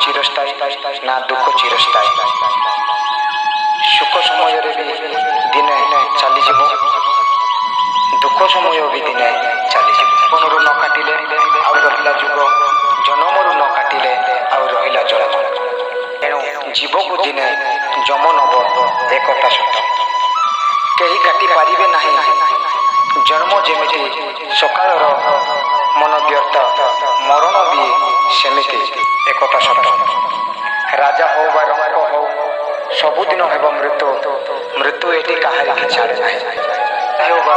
ଚିରସ୍ଥାୟୀ ନା ଦୁଃଖ ଚିରସ୍ଥାୟୀ। ସୁଖ ସମୟରେ ବି ଦିନେ ଚାଲିଯିବ, ଦୁଃଖ ସମୟ ବି ଦିନେ ଚାଲିଯିବ। ଜୀବନରୁ ନ କାଟିଲେ ଆଉ ରହିଲା ଯୁଗ, ଜନମରୁ ନ କାଟିଲେ ଆଉ ରହିଲା ଜନ୍ମ। ଏଣୁ ଜୀବକୁ ଦିନେ ଯମ ନବ ଏକଥା ସତ। କେହି କାଟି ପାରିବେ ନାହିଁ ଜନ୍ମ ଯେମିତି ସକାଳର ମନ ବ୍ୟର୍ଥ, ମରଣ ବି ସେମିତି ଏକଥା ସତ। ରାଜା ହଉ ବା ରଙ୍କ ହଉ ସବୁଦିନ ହେବ ମୃତ୍ୟୁ, ମୃତ୍ୟୁ ଏଠି କାହାରିକି ଛାଡ଼େ ନାହିଁ। ହେଉ ବା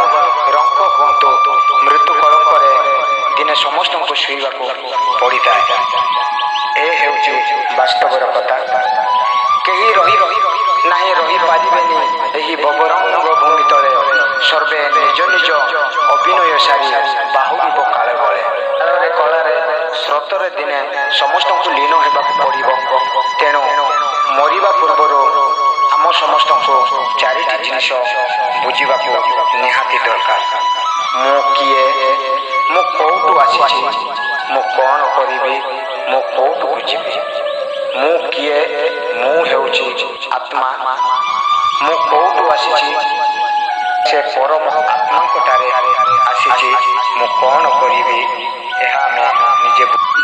ରଙ୍କ ହୁଅନ୍ତୁ, ମୃତ୍ୟୁ କଳଙ୍କରେ ଦିନେ ସମସ୍ତଙ୍କୁ ଶୋଇବାକୁ ପଡ଼ିଥାଏ। ଏ ହେଉଛି ବାସ୍ତବର କଥା। କେହି ରହି ନାହିଁ ରହିପାରିବେନି ଏହି ବବରଙ୍ଗ ଭୂମି ତଳେ। ସର୍ବେ ନିଜ ନିଜ ଅଭିନୟ ସାରି ବାହୁଡ଼ିବ କାଳ ବଳେ। କାଳରେ କଳାରେ ସ୍ରୋତରେ ଦିନେ ସମସ୍ତଙ୍କୁ ଲୀନ ହେବାକୁ ପଡ଼ିବ। ତେଣୁ ମରିବା ପୂର୍ବରୁ ଆମ ସମସ୍ତଙ୍କୁ ଚାରିଟି ଜିନିଷ ବୁଝିବାକୁ ନିହାତି ଦରକାର। ମୁଁ କିଏ, ମୁଁ କୋଉଠୁ ଆସିଛି, ମୁଁ କ'ଣ କରିବି, ମୁଁ କୋଉଠୁକୁ ଯିବି। ମୁଁ କିଏ, ମୁଁ ହେଉଛି ଆତ୍ମା। ମୁଁ କୋଉଠୁ ଆସିଛି, ସେ ପରମ ଆତ୍ମାଙ୍କଠାରେ ଆସିଛି। ମୁଁ କ'ଣ କରିବି, ଏହା ଆମେ ନିଜେ